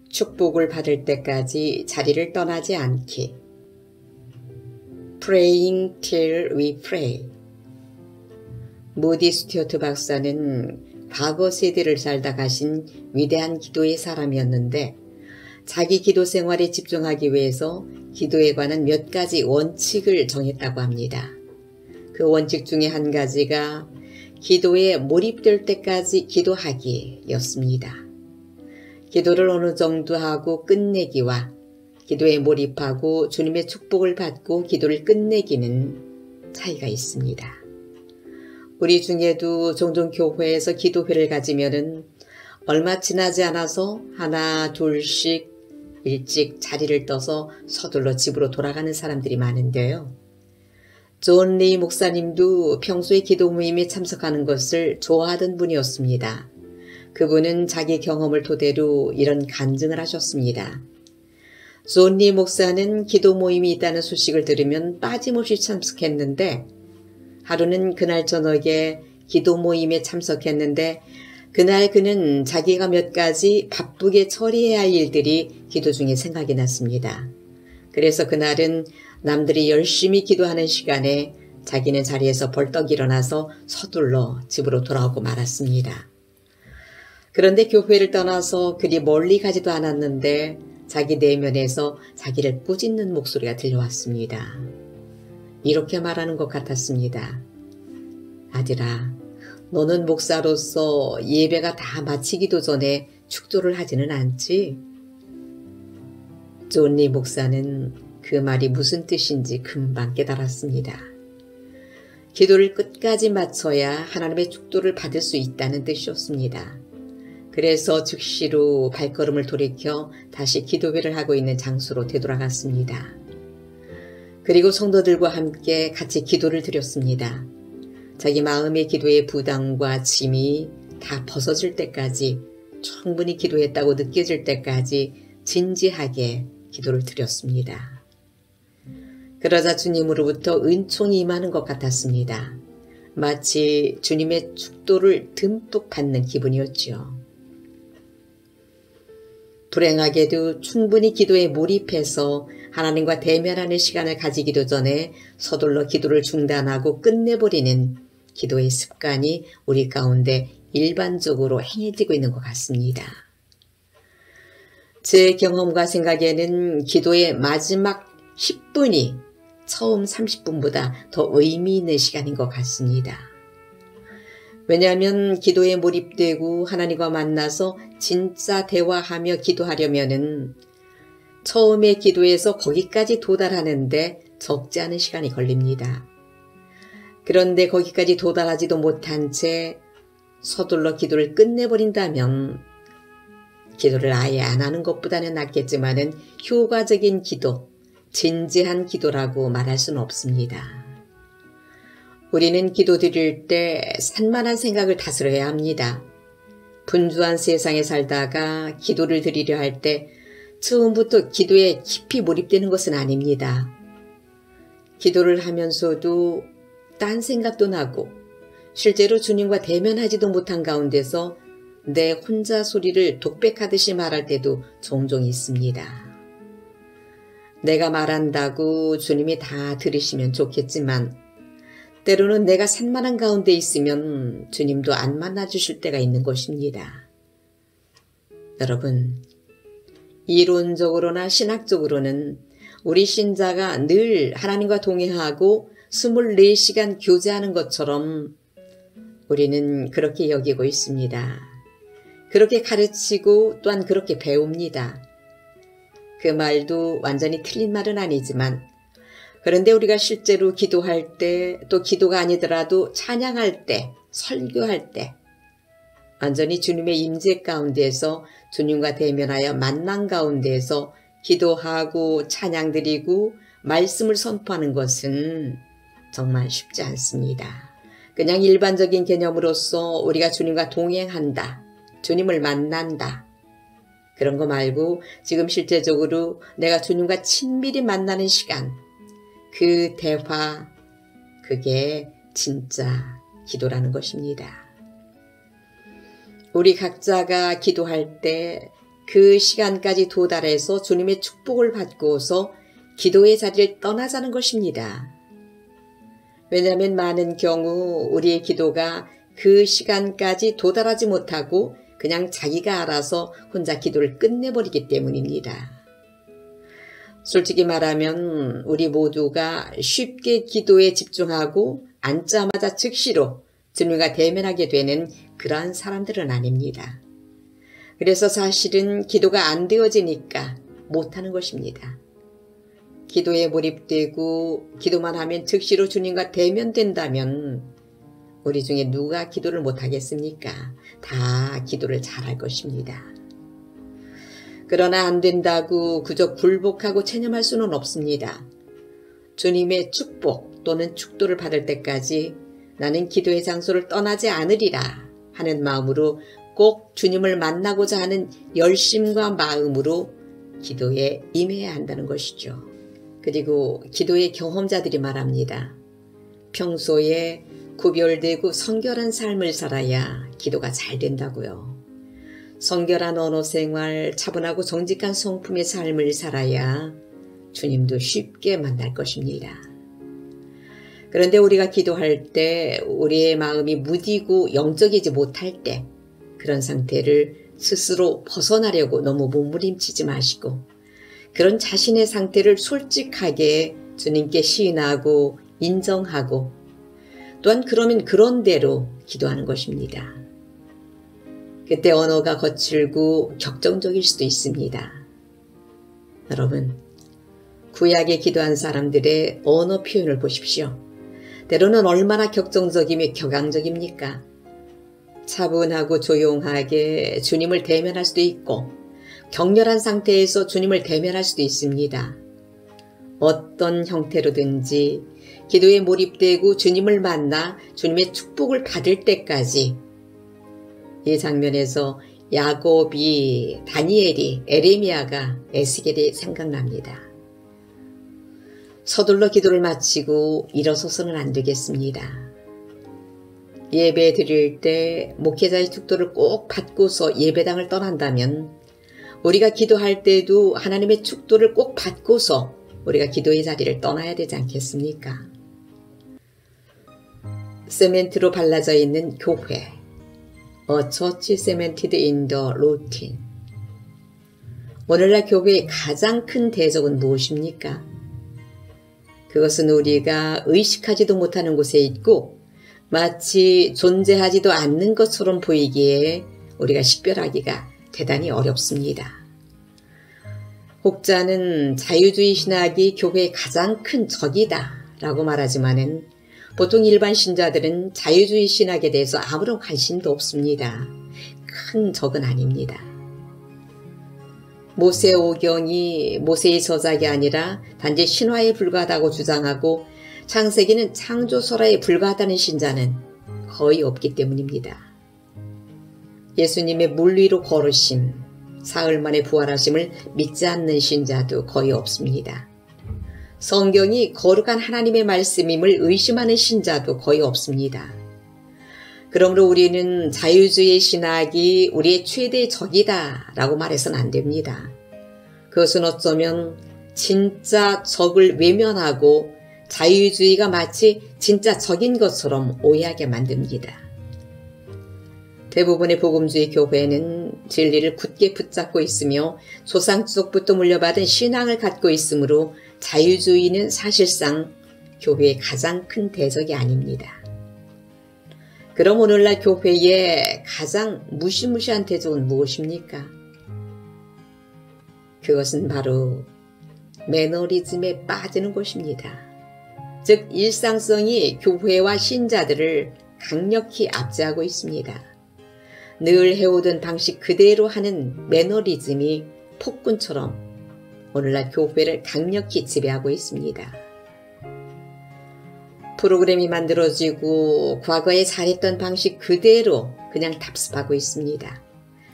축복을 받을 때까지 자리를 떠나지 않기. Praying till we pray. 모디 스튜어트 박사는 과거 세대를 살다 가신 위대한 기도의 사람이었는데 자기 기도 생활에 집중하기 위해서 기도에 관한 몇 가지 원칙을 정했다고 합니다. 그 원칙 중에 한 가지가 기도에 몰입될 때까지 기도하기였습니다. 기도를 어느 정도 하고 끝내기와 기도에 몰입하고 주님의 축복을 받고 기도를 끝내기는 차이가 있습니다. 우리 중에도 종종 교회에서 기도회를 가지면은 얼마 지나지 않아서 하나 둘씩 일찍 자리를 떠서 서둘러 집으로 돌아가는 사람들이 많은데요. 존 레이 목사님도 평소에 기도 모임에 참석하는 것을 좋아하던 분이었습니다. 그분은 자기 경험을 토대로 이런 간증을 하셨습니다. 존 레이 목사는 기도 모임이 있다는 소식을 들으면 빠짐없이 참석했는데 하루는 그날 저녁에 기도 모임에 참석했는데 그날 그는 자기가 몇 가지 바쁘게 처리해야 할 일들이 기도 중에 생각이 났습니다. 그래서 그날은 남들이 열심히 기도하는 시간에 자기는 자리에서 벌떡 일어나서 서둘러 집으로 돌아오고 말았습니다. 그런데 교회를 떠나서 그리 멀리 가지도 않았는데 자기 내면에서 자기를 꾸짖는 목소리가 들려왔습니다. 이렇게 말하는 것 같았습니다. 아들아, 너는 목사로서 예배가 다 마치기도 전에 축도를 하지는 않지? 존 리 목사는 그 말이 무슨 뜻인지 금방 깨달았습니다. 기도를 끝까지 마쳐야 하나님의 축도를 받을 수 있다는 뜻이었습니다. 그래서 즉시로 발걸음을 돌이켜 다시 기도회를 하고 있는 장소로 되돌아갔습니다. 그리고 성도들과 함께 같이 기도를 드렸습니다. 자기 마음의 기도의 부담과 짐이 다 벗어질 때까지 충분히 기도했다고 느껴질 때까지 진지하게 기도를 드렸습니다. 그러자 주님으로부터 은총이 임하는 것 같았습니다. 마치 주님의 축도를 듬뿍 받는 기분이었죠. 불행하게도 충분히 기도에 몰입해서 하나님과 대면하는 시간을 가지기도 전에 서둘러 기도를 중단하고 끝내버리는 기도의 습관이 우리 가운데 일반적으로 행해지고 있는 것 같습니다. 제 경험과 생각에는 기도의 마지막 10분이 처음 30분보다 더 의미 있는 시간인 것 같습니다. 왜냐하면 기도에 몰입되고 하나님과 만나서 진짜 대화하며 기도하려면은 처음에 기도에서 거기까지 도달하는데 적지 않은 시간이 걸립니다. 그런데 거기까지 도달하지도 못한 채 서둘러 기도를 끝내버린다면 기도를 아예 안 하는 것보다는 낫겠지만은 효과적인 기도, 진지한 기도라고 말할 수는 없습니다. 우리는 기도 드릴 때 산만한 생각을 다스려야 합니다. 분주한 세상에 살다가 기도를 드리려 할 때 처음부터 기도에 깊이 몰입되는 것은 아닙니다. 기도를 하면서도 딴 생각도 나고 실제로 주님과 대면하지도 못한 가운데서 내 혼자 소리를 독백하듯이 말할 때도 종종 있습니다. 내가 말한다고 주님이 다 들으시면 좋겠지만 때로는 내가 산만한 가운데 있으면 주님도 안 만나주실 때가 있는 것입니다. 여러분, 이론적으로나 신학적으로는 우리 신자가 늘 하나님과 동행하고 24시간 교제하는 것처럼 우리는 그렇게 여기고 있습니다. 그렇게 가르치고 또한 그렇게 배웁니다. 그 말도 완전히 틀린 말은 아니지만 그런데 우리가 실제로 기도할 때 또 기도가 아니더라도 찬양할 때, 설교할 때 완전히 주님의 임재 가운데에서 주님과 대면하여 만남 가운데에서 기도하고 찬양드리고 말씀을 선포하는 것은 정말 쉽지 않습니다. 그냥 일반적인 개념으로서 우리가 주님과 동행한다, 주님을 만난다 그런 거 말고 지금 실제적으로 내가 주님과 친밀히 만나는 시간, 그 대화, 그게 진짜 기도라는 것입니다. 우리 각자가 기도할 때 그 시간까지 도달해서 주님의 축복을 받고서 기도의 자리를 떠나자는 것입니다. 왜냐하면 많은 경우 우리의 기도가 그 시간까지 도달하지 못하고 그냥 자기가 알아서 혼자 기도를 끝내버리기 때문입니다. 솔직히 말하면 우리 모두가 쉽게 기도에 집중하고 앉자마자 즉시로 주님과 대면하게 되는 그러한 사람들은 아닙니다. 그래서 사실은 기도가 안 되어지니까 못하는 것입니다. 기도에 몰입되고 기도만 하면 즉시로 주님과 대면된다면 우리 중에 누가 기도를 못하겠습니까? 다 기도를 잘할 것입니다. 그러나 안 된다고 그저 굴복하고 체념할 수는 없습니다. 주님의 축복 또는 축도를 받을 때까지 나는 기도의 장소를 떠나지 않으리라 하는 마음으로 꼭 주님을 만나고자 하는 열심과 마음으로 기도에 임해야 한다는 것이죠. 그리고 기도의 경험자들이 말합니다. 평소에 구별되고 성결한 삶을 살아야 기도가 잘 된다고요. 성결한 언어 생활, 차분하고 정직한 성품의 삶을 살아야 주님도 쉽게 만날 것입니다. 그런데 우리가 기도할 때 우리의 마음이 무디고 영적이지 못할 때 그런 상태를 스스로 벗어나려고 너무 몸부림치지 마시고 그런 자신의 상태를 솔직하게 주님께 시인하고 인정하고 또한 그러면 그런 대로 기도하는 것입니다. 그때 언어가 거칠고 격정적일 수도 있습니다. 여러분, 구약에 기도한 사람들의 언어 표현을 보십시오. 때로는 얼마나 격정적이며 격앙적입니까? 차분하고 조용하게 주님을 대면할 수도 있고 격렬한 상태에서 주님을 대면할 수도 있습니다. 어떤 형태로든지 기도에 몰입되고 주님을 만나 주님의 축복을 받을 때까지 이 장면에서 야곱이, 다니엘이, 에레미야가, 에스겔이 생각납니다. 서둘러 기도를 마치고 일어서서는 안 되겠습니다. 예배 드릴 때 목회자의 축도를 꼭 받고서 예배당을 떠난다면 우리가 기도할 때도 하나님의 축도를 꼭 받고서 우리가 기도의 자리를 떠나야 되지 않겠습니까? 세멘트로 발라져 있는 교회, A church cemented in the routine. 오늘날 교회의 가장 큰 대적은 무엇입니까? 그것은 우리가 의식하지도 못하는 곳에 있고 마치 존재하지도 않는 것처럼 보이기에 우리가 식별하기가 대단히 어렵습니다. 혹자는 자유주의 신학이 교회의 가장 큰 적이다 라고 말하지만은 보통 일반 신자들은 자유주의 신학에 대해서 아무런 관심도 없습니다. 큰 적은 아닙니다. 모세오경이 모세의 저작이 아니라 단지 신화에 불과하다고 주장하고 창세기는 창조설화에 불과하다는 신자는 거의 없기 때문입니다. 예수님의 물 위로 걸으심, 사흘 만에 부활하심을 믿지 않는 신자도 거의 없습니다. 성경이 거룩한 하나님의 말씀임을 의심하는 신자도 거의 없습니다. 그러므로 우리는 자유주의 신학이 우리의 최대의 적이다 라고 말해서는 안 됩니다. 그것은 어쩌면 진짜 적을 외면하고 자유주의가 마치 진짜 적인 것처럼 오해하게 만듭니다. 대부분의 복음주의 교회는 진리를 굳게 붙잡고 있으며 조상주석부터 물려받은 신앙을 갖고 있으므로 자유주의는 사실상 교회의 가장 큰 대적이 아닙니다. 그럼 오늘날 교회의 가장 무시무시한 대적은 무엇입니까? 그것은 바로 매너리즘에 빠지는 것입니다. 즉 일상성이 교회와 신자들을 강력히 압제하고 있습니다. 늘 해오던 방식 그대로 하는 매너리즘이 폭군처럼 오늘날 교회를 강력히 지배하고 있습니다. 프로그램이 만들어지고 과거에 잘했던 방식 그대로 그냥 답습하고 있습니다.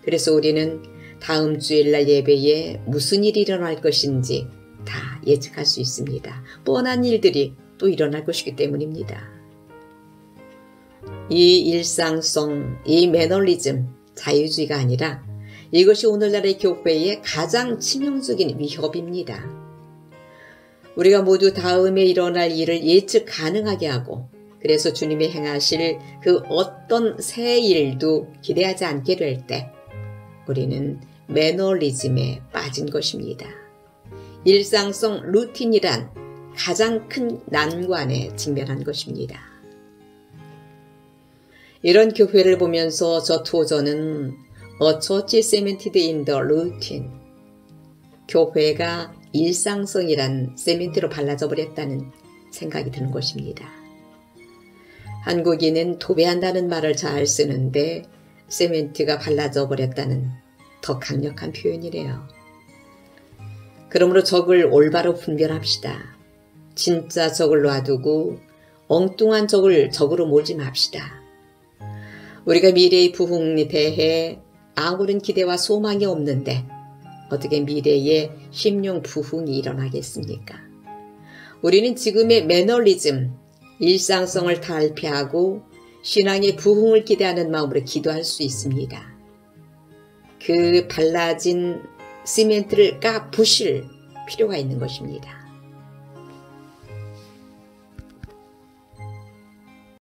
그래서 우리는 다음 주일날 예배에 무슨 일이 일어날 것인지 다 예측할 수 있습니다. 뻔한 일들이 또 일어날 것이기 때문입니다. 이 일상성, 이 매너리즘, 자유주의가 아니라 이것이 오늘날의 교회의 가장 치명적인 위협입니다. 우리가 모두 다음에 일어날 일을 예측 가능하게 하고 그래서 주님이 행하실 그 어떤 새 일도 기대하지 않게 될 때 우리는 매너리즘에 빠진 것입니다. 일상성 루틴이란 가장 큰 난관에 직면한 것입니다. 이런 교회를 보면서 저 투어저는 A church cemented in the routine, 교회가 일상성이란 세멘트로 발라져 버렸다는 생각이 드는 것입니다. 한국인은 도배한다는 말을 잘 쓰는데 세멘트가 발라져 버렸다는 더 강력한 표현이래요. 그러므로 적을 올바로 분별합시다. 진짜 적을 놔두고 엉뚱한 적을 적으로 몰지 맙시다. 우리가 미래의 부흥에 대해 아무런 기대와 소망이 없는데 어떻게 미래에 심령 부흥이 일어나겠습니까? 우리는 지금의 매너리즘, 일상성을 탈피하고 신앙의 부흥을 기대하는 마음으로 기도할 수 있습니다. 그 발라진 시멘트를 까부실 필요가 있는 것입니다.